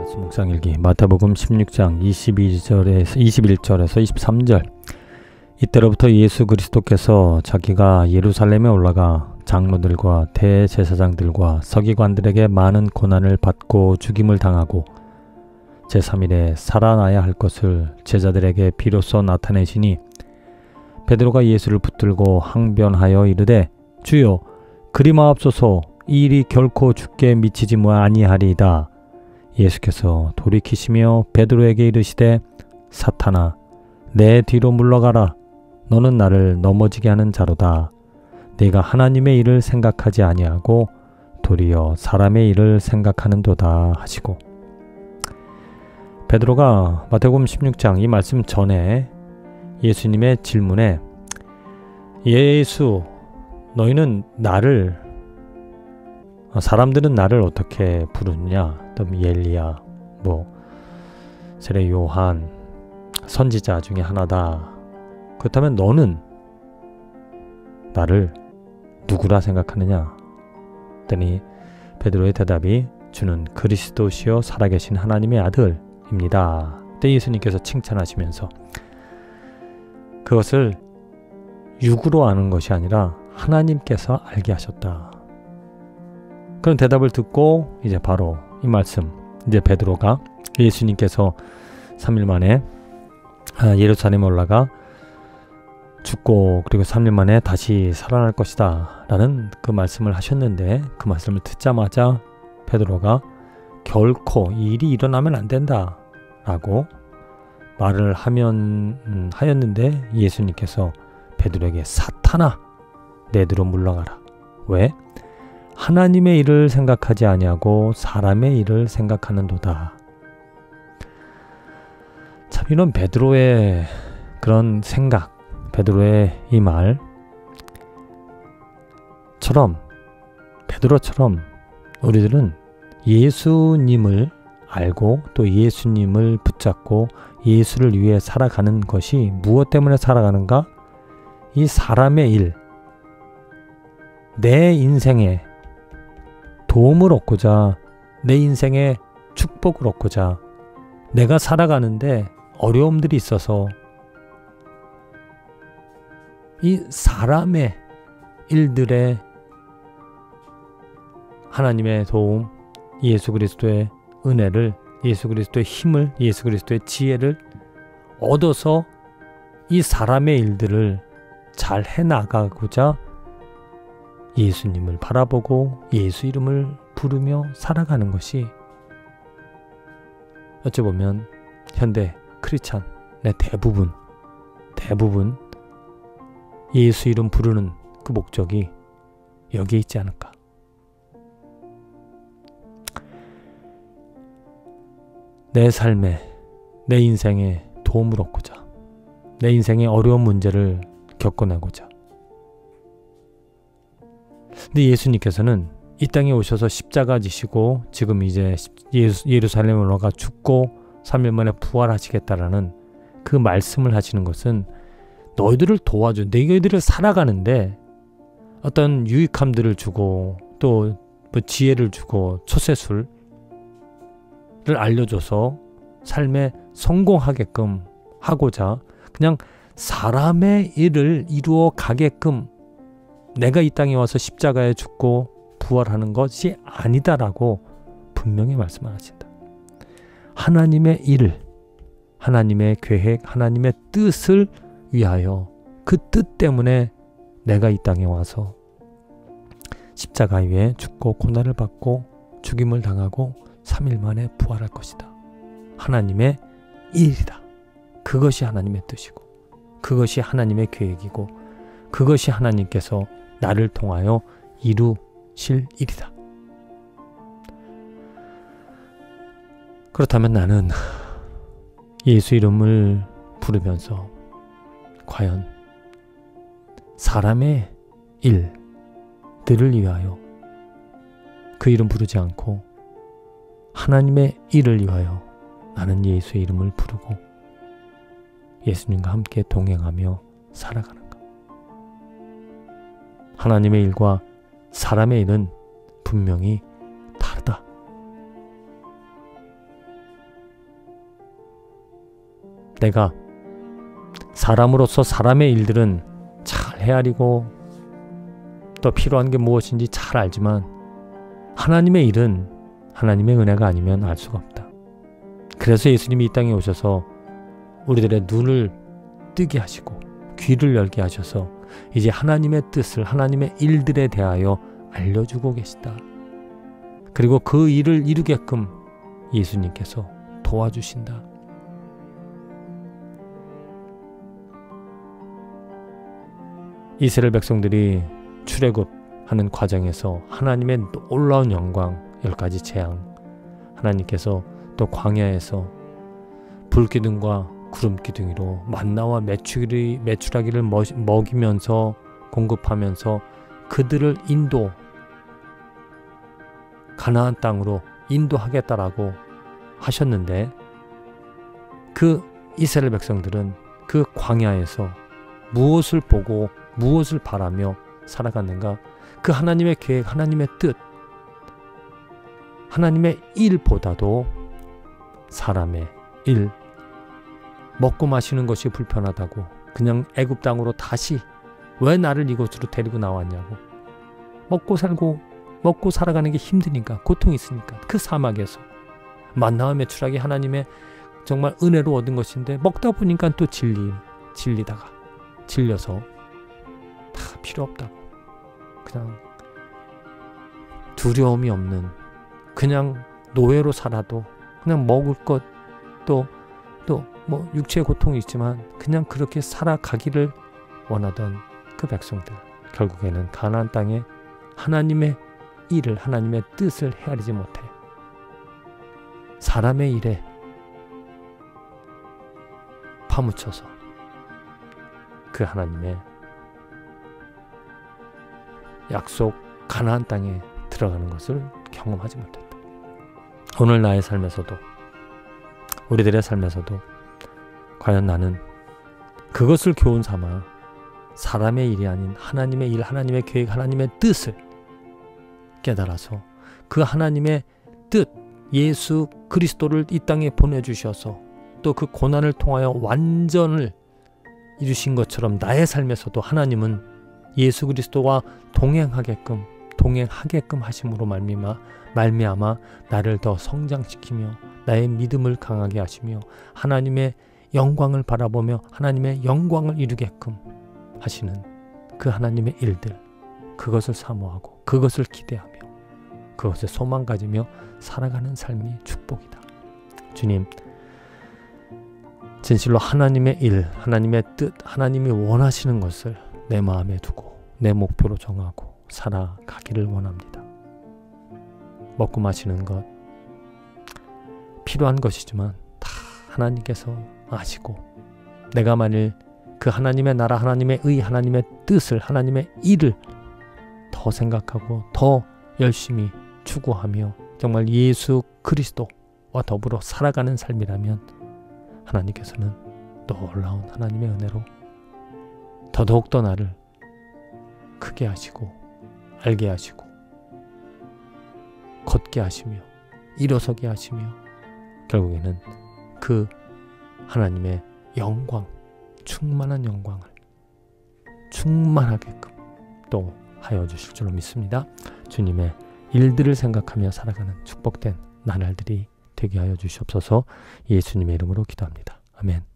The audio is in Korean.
말씀 묵상일기 마태복음 16장 21절에서 23절. 이때로부터 예수 그리스도께서 자기가 예루살렘에 올라가 장로들과 대제사장들과 서기관들에게 많은 고난을 받고 죽임을 당하고 제3일에 살아나야 할 것을 제자들에게 비로소 나타내시니 베드로가 예수를 붙들고 항변하여 이르되 주여 그리 마옵소서, 이 일이 결코 주께 미치지 아니하리이다. 예수께서 돌이키시며 베드로에게 이르시되 사탄아, 내 뒤로 물러가라. 너는 나를 넘어지게 하는 자로다. 네가 하나님의 일을 생각하지 아니하고 도리어 사람의 일을 생각하는도다 하시고. 베드로가 마태복음 16장 이 말씀 전에 예수님의 질문에 예수, 너희는 사람들은 나를 어떻게 부르느냐? 또 엘리야, 세례 요한, 선지자 중에 하나다. 그렇다면 너는 나를 누구라 생각하느냐? 그랬더니 베드로의 대답이 주는 그리스도시요 살아계신 하나님의 아들입니다. 그때 예수님께서 칭찬하시면서 그것을 육으로 아는 것이 아니라 하나님께서 알게 하셨다. 그런 대답을 듣고 이제 바로 이 말씀, 이제 베드로가 예수님께서 3일 만에 예루살렘에 올라가 죽고 그리고 3일 만에 다시 살아날 것이다 라는 그 말씀을 하셨는데, 그 말씀을 듣자마자 베드로가 결코 이 일이 일어나면 안 된다 라고 말을 하였는데 예수님께서 베드로에게 사탄아, 내 뒤로 물러가라. 왜? 하나님의 일을 생각하지 아니하고 사람의 일을 생각하는도다. 참, 이런 베드로의 그런 생각, 베드로의 이 베드로처럼 우리들은 예수님을 알고 또 예수님을 붙잡고 예수를 위해 살아가는 것이 무엇 때문에 살아가는가? 이 사람의 일, 내 인생에 도움을 얻고자, 내 인생에 축복을 얻고자, 내가 살아가는데 어려움들이 있어서 이 사람의 일들에 하나님의 도움, 예수 그리스도의 은혜를, 예수 그리스도의 힘을, 예수 그리스도의 지혜를 얻어서 이 사람의 일들을 잘 해나가고자 예수님을 바라보고 예수 이름을 부르며 살아가는 것이 어찌 보면 현대 크리스찬의 대부분 예수 이름 부르는 그 목적이 여기에 있지 않을까. 내 삶에, 내 인생에 도움을 얻고자, 내 인생의 어려운 문제를 겪어내고자. 근데 예수님께서는 이 땅에 오셔서 십자가 지시고 지금 이제 예루살렘에 올라가 죽고 3일 만에 부활하시겠다라는 그 말씀을 하시는 것은 너희들을 도와줘, 너희들을 살아가는데 어떤 유익함들을 주고 또 지혜를 주고 처세술을 알려줘서 삶에 성공하게끔 하고자, 그냥 사람의 일을 이루어 가게끔 내가 이 땅에 와서 십자가에 죽고 부활하는 것이 아니다라고 분명히 말씀하신다. 하나님의 일, 하나님의 계획, 하나님의 뜻을 위하여, 그 뜻 때문에 내가 이 땅에 와서 십자가 위에 죽고 고난을 받고 죽임을 당하고 3일 만에 부활할 것이다. 하나님의 일이다. 그것이 하나님의 뜻이고 그것이 하나님의 계획이고 그것이 하나님께서 나를 통하여 이루실 일이다. 그렇다면 나는 예수 이름을 부르면서 과연 사람의 일들을 위하여 그 이름 부르지 않고 하나님의 일을 위하여 나는 예수의 이름을 부르고 예수님과 함께 동행하며 살아가는가? 하나님의 일과 사람의 일은 분명히 다르다. 내가 사람으로서 사람의 일들은 잘 헤아리고 또 필요한 게 무엇인지 잘 알지만 하나님의 일은 하나님의 은혜가 아니면 알 수가 없다. 그래서 예수님이 이 땅에 오셔서 우리들의 눈을 뜨게 하시고 귀를 열게 하셔서 이제 하나님의 뜻을, 하나님의 일들에 대하여 알려주고 계시다. 그리고 그 일을 이루게끔 예수님께서 도와주신다. 이스라엘 백성들이 출애굽하는 과정에서 하나님의 놀라운 영광, 10가지 재앙, 하나님께서 또 광야에서 불기둥과 구름기둥이로 만나와 메추라기를 먹이면서 공급하면서 그들을 가나안 땅으로 인도하겠다라고 하셨는데 그 이스라엘 백성들은 그 광야에서 무엇을 보고 무엇을 바라며 살아갔는가? 그 하나님의 계획, 하나님의 뜻, 하나님의 일보다도 사람의 일, 먹고 마시는 것이 불편하다고 그냥 애굽 땅으로 다시 왜 나를 이곳으로 데리고 나왔냐고, 먹고 살아가는 게 힘드니까, 고통이 있으니까, 그 사막에서 만나와 메추라기 하나님의 정말 은혜로 얻은 것인데 먹다 보니까 또 질리다가 질려서 다 필요 없다고, 그냥 두려움이 없는, 그냥 노예로 살아도 그냥 먹을 것 또 뭐 육체의 고통이 있지만 그냥 그렇게 살아가기를 원하던 그 백성들, 결국에는 가나안 땅에 하나님의 일을, 하나님의 뜻을 헤아리지 못해 사람의 일에 파묻혀서 그 하나님의 약속 가나안 땅에 들어가는 것을 경험하지 못했다. 오늘 나의 삶에서도, 우리들의 삶에서도 과연 나는 그것을 교훈 삼아 사람의 일이 아닌 하나님의 일, 하나님의 계획, 하나님의 뜻을 깨달아서 그 하나님의 뜻, 예수 그리스도를 이 땅에 보내주셔서 또 그 고난을 통하여 완전을 이루신 것처럼 나의 삶에서도 하나님은 예수 그리스도와 동행하게끔 하심으로 말미암아 나를 더 성장시키며 나의 믿음을 강하게 하시며 하나님의 영광을 바라보며 하나님의 영광을 이루게끔 하시는 그 하나님의 일들, 그것을 사모하고 그것을 기대하며 그것에 소망 가지며 살아가는 삶이 축복이다. 주님, 진실로 하나님의 일, 하나님의 뜻, 하나님이 원하시는 것을 내 마음에 두고 내 목표로 정하고 살아가기를 원합니다. 먹고 마시는 것 필요한 것이지만 다 하나님께서 아시고, 내가 만일 그 하나님의 나라, 하나님의 의, 하나님의 뜻을, 하나님의 일을 더 생각하고 더 열심히 추구하며 정말 예수 그리스도와 더불어 살아가는 삶이라면 하나님께서는 놀라운 하나님의 은혜로 더더욱더 나를 크게 하시고 알게 하시고 걷게 하시며 일어서게 하시며 결국에는 그 하나님의 영광, 충만한 영광을 충만하게끔 또 하여 주실 줄로 믿습니다. 주님의 일들을 생각하며 살아가는 축복된 나날들이 되게 하여 주시옵소서. 예수님의 이름으로 기도합니다. 아멘.